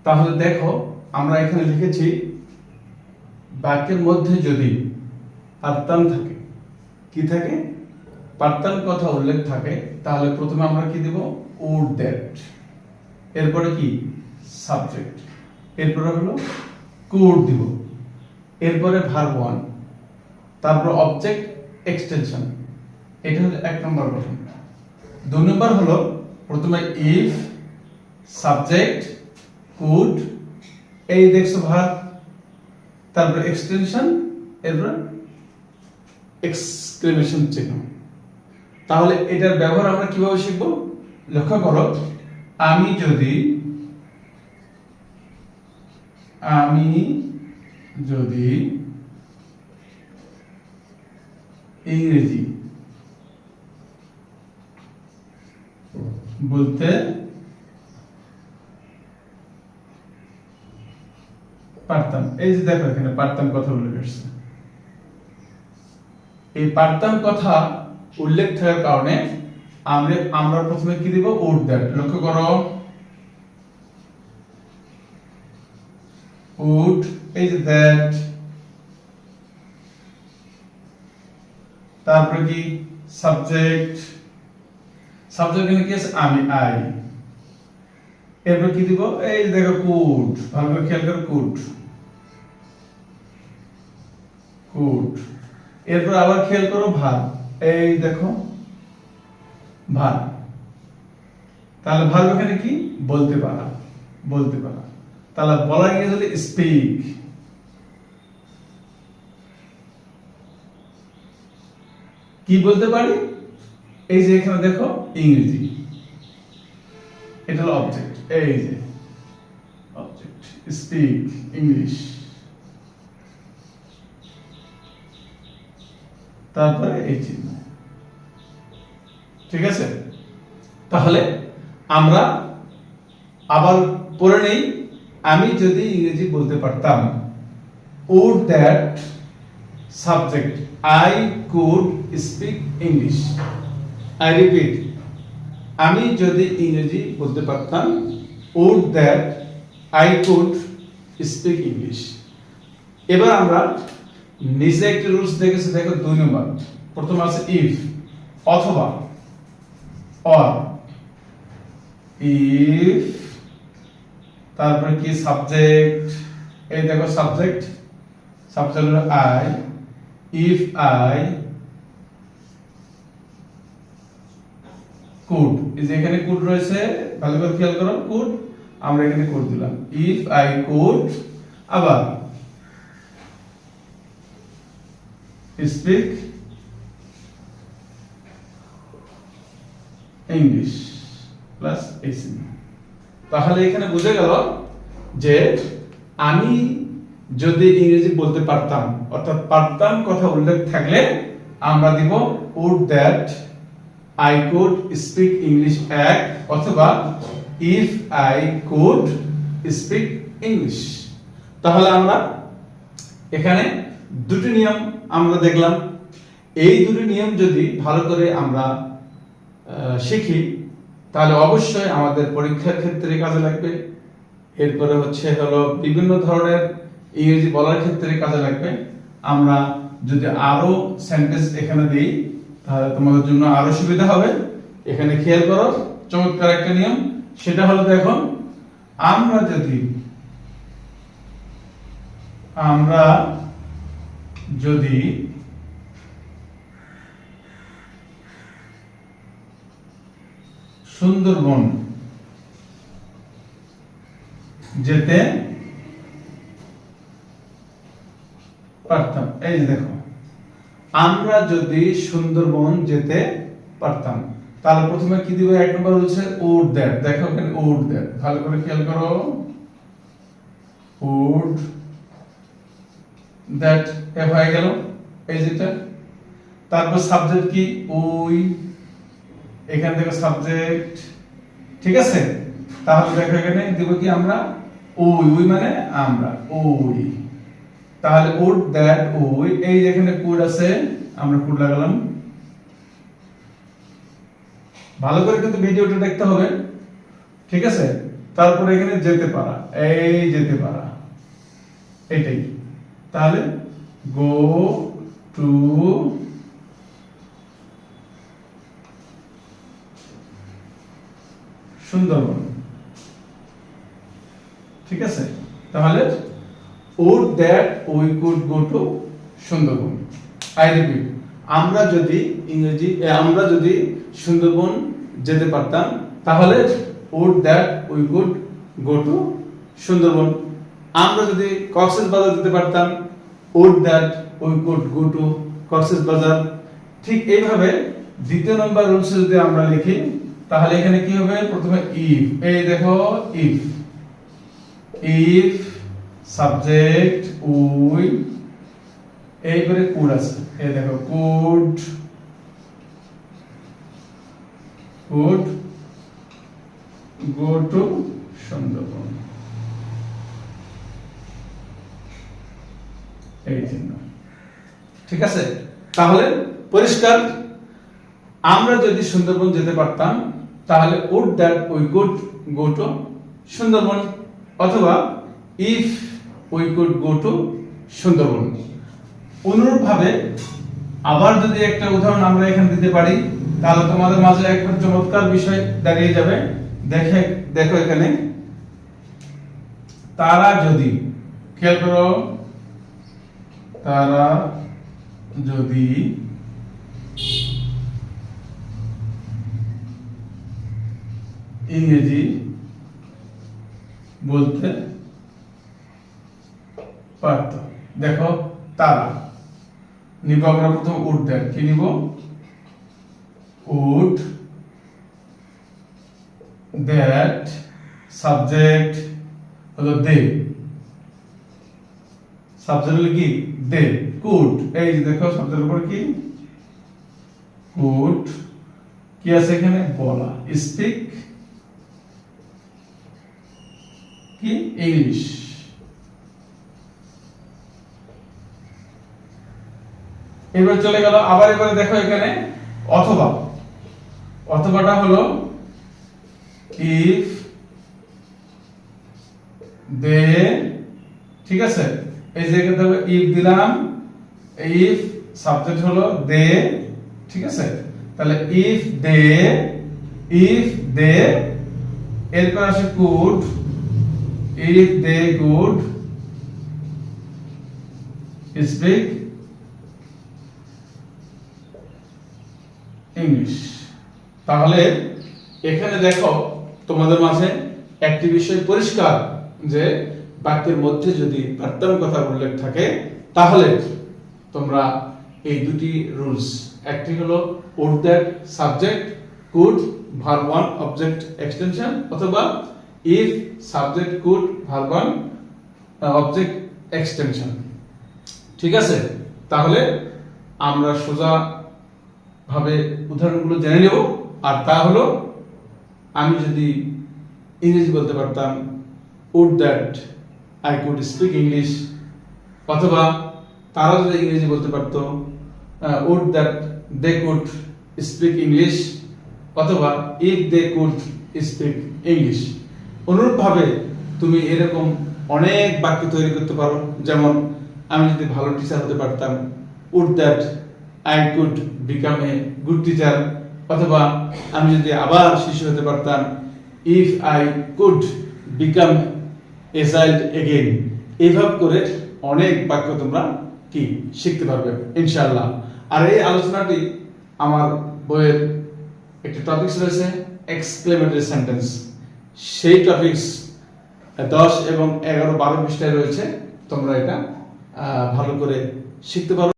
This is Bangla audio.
তাহলে দেখো আমরা এখানে লিখেছি বাক্যের মধ্যে যদি পার্তান থাকে, কি থাকে, পার্তান কথা উল্লেখ থাকে, তাহলে প্রথমে আমরা কি দেব, উড দ্যাট, এরপরে কি সাবজেক্ট, এরপরে হলো কুড দিব, এরপরে ভার্ব ওয়ান, তারপর অবজেক্ট এক্সটেনশন। এটা হলো এক নম্বর গঠন। দুই নম্বর হলো প্রথমে ইফ, সাবজেক্ট, কুড, এই দেখছো ভার্ব, তারপর এক্সটেনশন, এরপর এক্সক্লেমেশন চিহ্ন। তাহলে এটার ব্যবহার আমরা কিভাবে শিখব, লক্ষ্য করো, আমি যদি ইংরেজি বলতে পারতাম, এই যে দেখো এখানে পারতাম কথা উল্লেখ আসছে। এই পারতাম কথা উল্লেখ থাকার কারণে আমরা প্রথমে কি দিব, উড দ্যাট। লক্ষ্য করো, উড, এই যে দ্যাট, তারপরে কি সাবজেক্ট, সাবজেক্ট এখানে কি আছে, আমি, আই, এরপর কি দিব, এই যে দেখো কুড, ভালো করে খেয়াল করো, কুড, কুড, এরপর আবার খেয়াল করো ভার্ব, এই দেখো ভার্ব। তাহলে ভার্ব এখানে কি, বলতে পারা, বলতে পারা। তাহলে বলার ইংরেজি হলো স্পিক। কি বলতে পারি, এই যে এখানে দেখো ইংরেজি, এটা হলো অবজেক্ট, এই যে অবজেক্ট, স্পিক ইংলিশ। তারপরে এই চিহ্ন, ঠিক আছে। তাহলে আমরা আবার পড়ে নেই, আমি যদি ইংরেজি বলতে পারতাম, would that subject I could speak English. I repeat, আমি যদি ইংরেজি বলতে পারতাম, would that I could speak English. এবার আমরা নিচে একটি রুলস দেখেছি, দেখো 2 নম্বর। প্রথম আছে ইফ, অথবা, অর, ইফ, তারপরে কি সাবজেক্ট, এই দেখো সাবজেক্ট, সাবজেক্ট হলো আই, ইফ আই কুড, এই যে এখানে কুড রয়েছে, ভালো করে খেয়াল করো, কুড, আমরা এখানে কুড দিলাম, ইফ আই কুড, আবার স্পিক ইংলিশ প্লাস এসি। তাহলে এখানে বুঝে গেল যে আমি যদি ইংরেজি বলতে পারতাম, অর্থাৎ পারতাম কথা উল্লেখ থাকলে আমরা দিব would that I could speak English এক, অথবা if I could speak English। তাহলে আমরা এখানে দুটি নিয়ম আমরা দেখলাম। এই দুটি নিয়ম যদি ভালো করে আমরা শিখি, তাহলে অবশ্যই আমাদের পরীক্ষার ক্ষেত্রে কাজে লাগবে। এরপরে হলো বিভিন্ন ধরনের ইংরেজি বলার ক্ষেত্রে কাজে লাগবে। আমরা যদি আরো সেন্টেন্স এখানে দিই, তাহলে তোমাদের জন্য আরো সুবিধা হবে। এখানে খেয়াল করো, চমৎকার একটা নিয়ম, সেটা হলো দেখো, আমরা যদি সুন্দরবন যেতে পারতাম, এই যে দেখো, আমরা যদি সুন্দরবন যেতে পারতাম, তাহলে প্রথমে কি দিব, এক নম্বর হচ্ছে would that। দেখো এখানে would that, ভালো করে খেয়াল করো, would that হয়ে গেল, এই যেটা। তারপর সাবজেক্ট কি, ওই, এখান থেকে সাবজেক্ট, ঠিক আছে। তাহলে দেখো এখানে দিব কি আমরা, ওই মানে আমরা, ওই। তাহলে would that ওই, এই যেখানে কুড আছে, আমরা কুড লাগালাম। ভালো করে কিন্তু ভিডিওটা দেখতে হবে, ঠিক আছে। তারপরে এখানে যেতে পারা, এই যেতে পারা, এটাই। তাহলে গো টু সুন্দরবন, ঠিক আছে। তাহলে would that we could go to Sundarban. I repeat, আমরা যদি সুন্দরবন যেতে পারতাম তাহলে would that we could go to Sundarban. আমরা যদি কক্সবাজার যেতে পারতাম would that we could go to Cox's Bazar. ঠিক এইভাবে দ্বিতীয় নম্বর রুলস যদি আমরা লিখি তাহলে এখানে কি হবে, প্রথমে if, এই দেখো if সাবজেক্ট উই, এই করে কুড আছে, এই দেখো কুড গো টু সুন্দরবন, এই জন্য, ঠিক আছে। তাহলে পরিষ্কার, আমরা যদি সুন্দরবন যেতে পারতাম তাহলে would that we could go to Sundarban, অথবা if we could go to Sundarban. অনুরূপভাবে আবার যদি একটা উদাহরণ আমরা এখানে দিতে পারি তাহলে তোমাদের মাঝে একবার চমৎকার বিষয় দাঁড়িয়ে যাবে। দেখো এখানে তারা যদি, খেয়াল করো, তারা যদি ইংরেজি বলতে পারত। দেখো তারা নিব আমরা প্রথম উড দ্যাট, কি নিব, উড দ্যাট, সাবজেক্ট হলো দে, সাবজেক্ট হলো কি দে, কুড, এই যে দেখো সাবজেক্টের উপর কি কুড, কি আছে এখানে বলা, স্পিক কি ইংলিশ। এবার চলে গেল, আবার এবারে দেখো এখানে অথবা, অথবাটা হলো ইফ দে, ঠিক আছে। এই যে এখানে দেখো ইফ দিলাম, ইফ সাবজেক্ট হলো দে, ঠিক আছে। তাহলে ইফ দে এরপর আসে could, if they could speak English। তাহলে এখানে দেখো তোমাদের মাঝে একটি বিষয় পরিষ্কার যে বাক্যের মধ্যে যদি পার্থক্য কথা উল্লেখ থাকে তাহলে তোমরা এই দুটি রুলস, একটি হলো would that subject could verb 1 object extension, অথবা if subject could verb 1 object extension, ঠিক আছে। তাহলে আমরা সোজা ভাবে উদাহরণগুলো জেনে নেব। আর তা হলো, আমি যদি ইংরেজি বলতে পারতাম would that I could speak English, অথবা তারা যদি ইংরেজি বলতে পারতো would that they could speak English, অথবা if they could speak English। অনুরূপভাবে তুমি এরকম অনেক বাক্য তৈরি করতে পারো, যেমন আমি যদি ভালো টিচার হতে পারতাম would that I could become a good teacher, অথবা আমি যদি আবার শিশু হতে পারতাম if I could become a child again। এইভাবে করে অনেক বাক্য তোমরা কি শিখতে পারবে ইনশাআল্লাহ। আর এই আলোচনাটি আমার বইয়ের একটি টপিকস রয়েছে এক্সক্লেমেটরি সেন্টেন্স, সেই টপিকস 10 এবং 11, 12 পৃষ্ঠায় রয়েছে, তোমরা এটা ভালো করে শিখতে পারো।